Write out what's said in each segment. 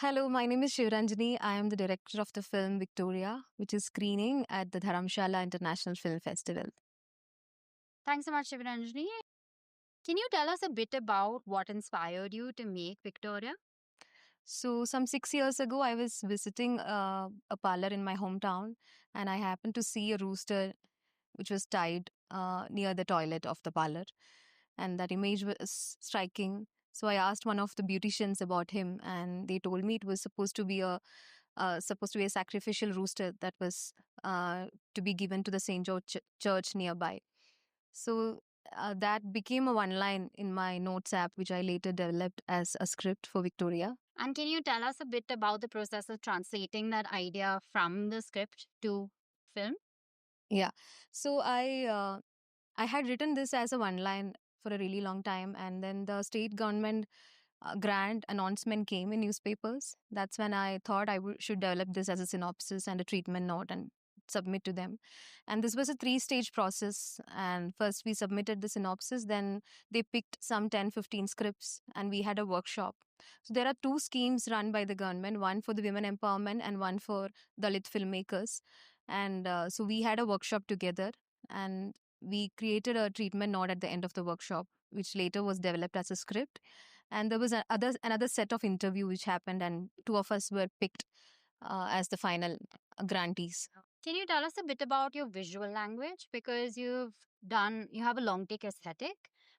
Hello, my name is Shivranjani. I am the director of the film Victoria, which is screening at the Dharamshala International Film Festival. Thanks so much, Shivaranjani. Can you tell us a bit about what inspired you to make Victoria? So, some 6 years ago, I was visiting a parlor in my hometown, and I happened to see a rooster which was tied near the toilet of the parlor, and that image was striking. So, I asked one of the beauticians about him, and they told me it was supposed to be a sacrificial rooster that was to be given to the Saint George Church nearby. So that became a one line in my notes app, which I later developed as a script for Victoria. And can you tell us a bit about the process of translating that idea from the script to film? Yeah. So I had written this as a one line for a really long time, and then the state government grant announcement came in newspapers. That's when I thought should develop this as a synopsis and a treatment note and submit to them. And this was a three-stage process. And first we submitted the synopsis, then they picked some 10-15 scripts, and we had a workshop. So there are two schemes run by the government, one for the women empowerment and one for Dalit filmmakers. And so we had a workshop together, and we created a treatment note at the end of the workshop, which later was developed as a script. And there was another set of interview which happened, and two of us were picked as the final grantees. Can you tell us a bit about your visual language? Because you have a long take aesthetic,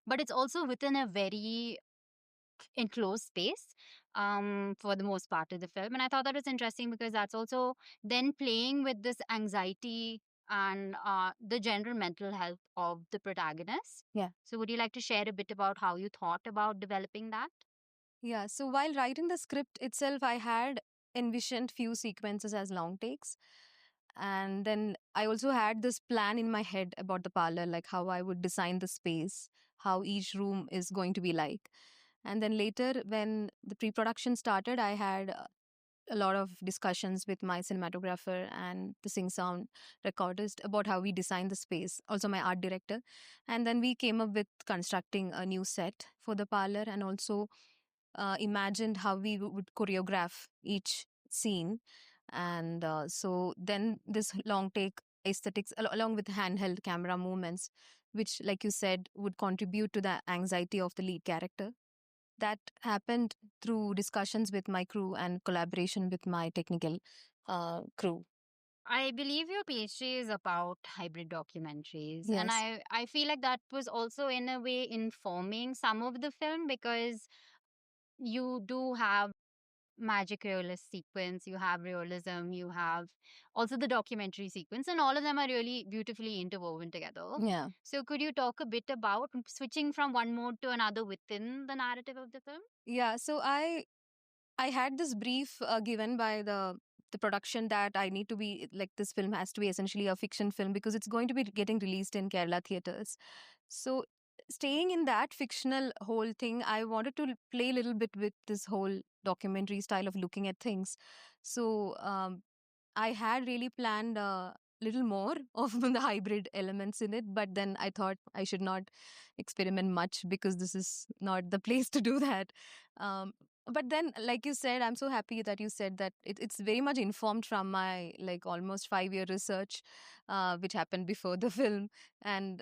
but it's also within a very enclosed space for the most part of the film. And I thought that was interesting because that's also then playing with this anxiety and the general mental health of the protagonist. Yeah. So, would you like to share a bit about how you thought about developing that? Yeah. So while writing the script itself, I had envisioned few sequences as long takes. And then I also had this plan in my head about the parlor, like how I would design the space, how each room is going to be like. And then later, when the pre production started, I had a lot of discussions with my cinematographer and the sing sound recordist about how we design the space, also my art director. And then we came up with constructing a new set for the parlor, and also imagined how we would choreograph each scene. And so then this long take aesthetics along with handheld camera movements, which, like you said, would contribute to the anxiety of the lead character. That happened through discussions with my crew and collaboration with my technical crew. I believe your PhD is about hybrid documentaries. And Yes. I feel like that was also, in a way, informing some of the film because you do have magic realist sequence, you have realism, you have also the documentary sequence, and all of them are really beautifully interwoven together. Yeah. So, could you talk a bit about switching from one mode to another within the narrative of the film? Yeah. So I had this brief given by the production that I need to be like this film has to be essentially a fiction film because it's going to be getting released in Kerala theaters. So staying in that fictional whole thing, I wanted to play a little bit with this whole documentary style of looking at things. So I had really planned a little more of the hybrid elements in it, but then I thought I should not experiment much because this is not the place to do that. But then, like you said, I'm so happy that you said that it's very much informed from my like almost 5 year research, which happened before the film. And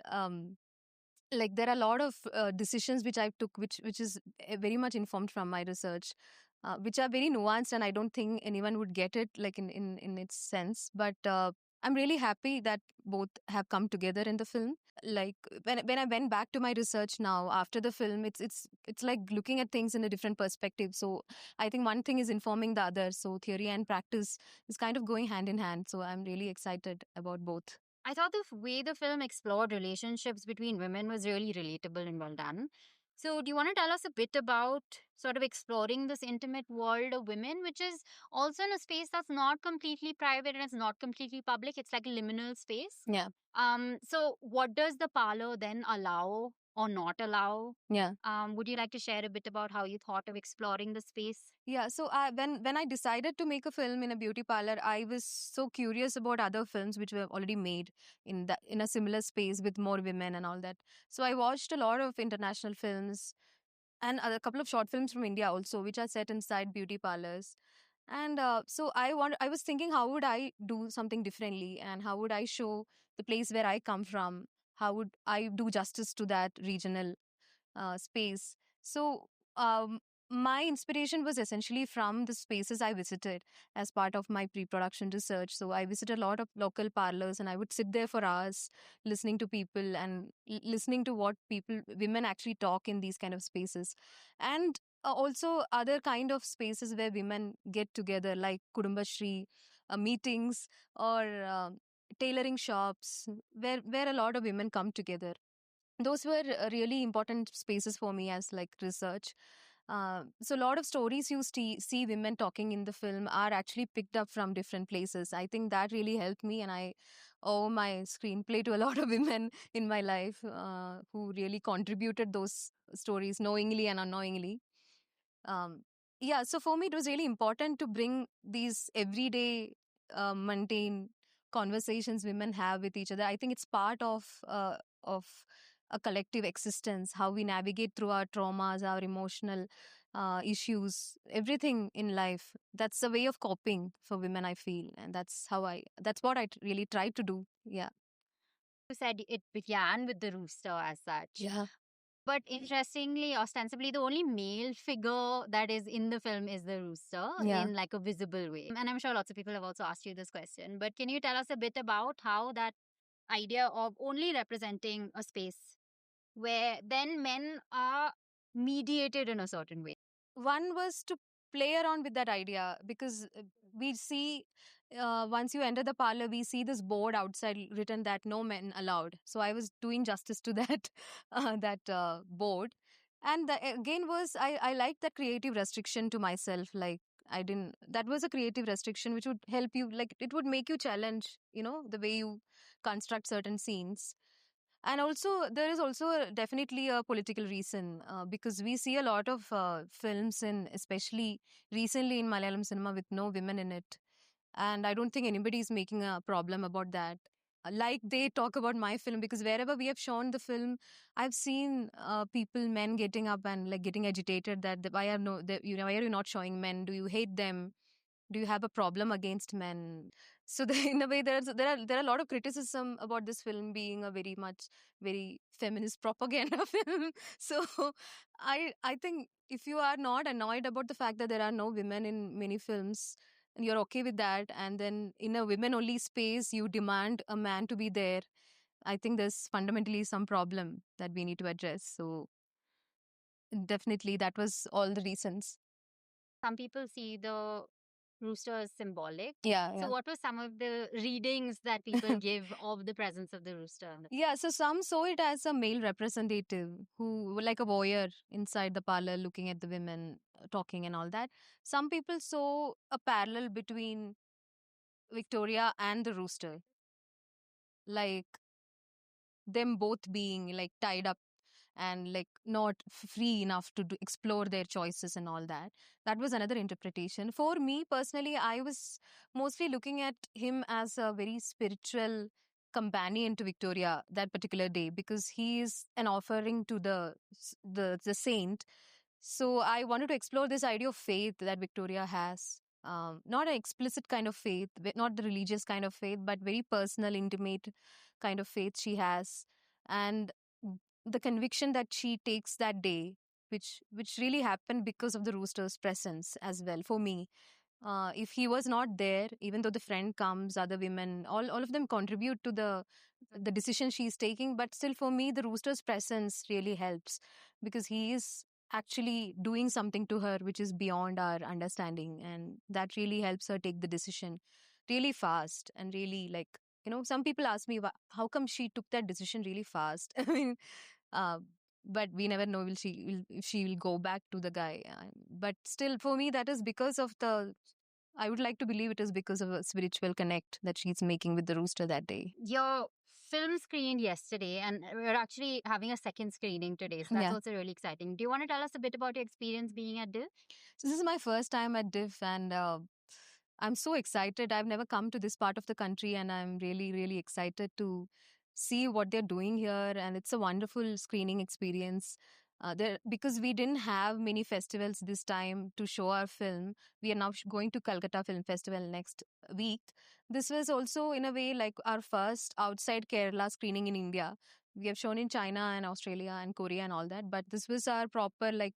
like there are a lot of decisions which I took, which is very much informed from my research, which are very nuanced, and I don't think anyone would get it like in its sense. But I'm really happy that both have come together in the film. Like when I went back to my research now after the film, it's like looking at things in a different perspective. So I think one thing is informing the other. So theory and practice is kind of going hand in hand. So I'm really excited about both. I thought the way the film explored relationships between women was really relatable and well done. So, do you want to tell us a bit about sort of exploring this intimate world of women, which is also in a space that's not completely private and it's not completely public? It's like a liminal space. Yeah. So what does the parlor then allow or not allow? Yeah. Would you like to share a bit about how you thought of exploring the space? Yeah, so when I decided to make a film in a beauty parlor, I was so curious about other films which were already made in a similar space with more women and all that. So I watched a lot of international films, and a couple of short films from India also, which are set inside beauty parlors. And so I was thinking, how would I do something differently, and how would I show the place where I come from? How would I do justice to that regional space? So my inspiration was essentially from the spaces I visited as part of my pre-production research. So I visited a lot of local parlors, and I would sit there for hours listening to people and listening to what women actually talk in these kind of spaces. And also other kind of spaces where women get together, like Kudumbashri meetings, or tailoring shops, where a lot of women come together. Those were really important spaces for me as like research. So a lot of stories you see women talking in the film are actually picked up from different places. I think that really helped me, and I owe my screenplay to a lot of women in my life who really contributed those stories knowingly and unknowingly. um, yeah, so for me it was really important to bring these everyday mundane conversations women have with each other. I think it's part of a collective existence, how we navigate through our traumas, our emotional issues, everything in life. That's a way of coping for women, I feel, and that's what really tried to do. Yeah. You said it began with the rooster as such. Yeah. But interestingly, ostensibly, the only male figure that is in the film is the rooster Yeah. in like a visible way. And I'm sure lots of people have also asked you this question. But can you tell us a bit about how that idea of only representing a space where then men are mediated in a certain way? One was to play around with that idea, because we see, once you enter the parlor, we see this board outside written that no men allowed. So I was doing justice to that board. And again was, I liked that creative restriction to myself. Like, I didn't, that was a creative restriction which would help you, like it would make you challenge, the way you construct certain scenes. And also, there is also definitely a political reason, because we see a lot of films, in especially recently in Malayalam cinema, with no women in it. And I don't think anybody is making a problem about that. Like they talk about my film, because wherever we have shown the film, I've seen people, men getting up and like getting agitated that why are you not showing men? Do you hate them? Do you have a problem against men? So in a way, there are a lot of criticism about this film being a very feminist propaganda film. So I think if you are not annoyed about the fact that there are no women in many films, and you're okay with that, and then in a women only space you demand a man to be there, I think there's fundamentally some problem that we need to address. So definitely that was all the reasons. Some people see the rooster as symbolic. Yeah, So, yeah. what were some of the readings that people give of the presence of the rooster? Yeah, so some saw it as a male representative who were like a voyeur inside the parlor looking at the women talking and all that. Some people saw a parallel between Victoria and the rooster, like them both being like tied up and like not free enough to explore their choices and all that. That was another interpretation. For me personally, I was mostly looking at him as a very spiritual companion to Victoria that particular day, because he is an offering to the saint. So I wanted to explore this idea of faith that Victoria has. Not an explicit kind of faith, not the religious kind of faith, but very personal, intimate kind of faith she has. And the conviction that she takes that day, which really happened because of the rooster's presence as well for me. If he was not there, even though the friend comes, other women, all of them contribute to the decision she's taking, but still for me the rooster's presence really helps, because he is actually doing something to her which is beyond our understanding, and that really helps her take the decision really fast. And really, like, some people ask me, how come she took that decision really fast? I mean, uh, but we never know if she will go back to the guy. But still, for me, that is because of the. I would like to believe it is because of a spiritual connect that she's making with the rooster that day. Your film screened yesterday, and we're actually having a second screening today. So that's Yeah. also really exciting. Do you want to tell us a bit about your experience being at DIF? So this is my first time at DIF, and I'm so excited. I've never come to this part of the country, and I'm really, really excited to see what they're doing here. And it's a wonderful screening experience. There, because we didn't have many festivals this time to show our film. We are now going to Calcutta Film Festival next week. This was also in a way like our first outside Kerala screening in India. We have shown in China and Australia and Korea and all that, but this was our proper like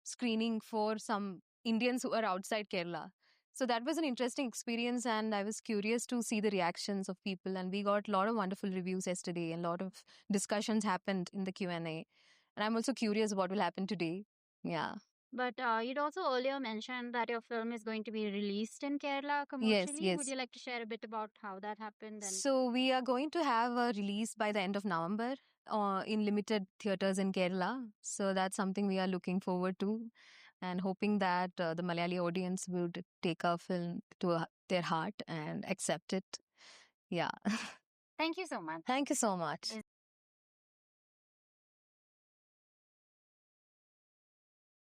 screening for some Indians who are outside Kerala. So that was an interesting experience, and I was curious to see the reactions of people. And we got a lot of wonderful reviews yesterday, and a lot of discussions happened in the Q&A. And I'm also curious what will happen today. Yeah. But you'd also earlier mentioned that your film is going to be released in Kerala Yes, commercially. Would yes. you like to share a bit about how that happened? And So we are going to have a release by the end of November in limited theaters in Kerala. So that's something we are looking forward to, and hoping that the Malayali audience would take our film to their heart and accept it. Yeah. thank you so much. Thank you so much.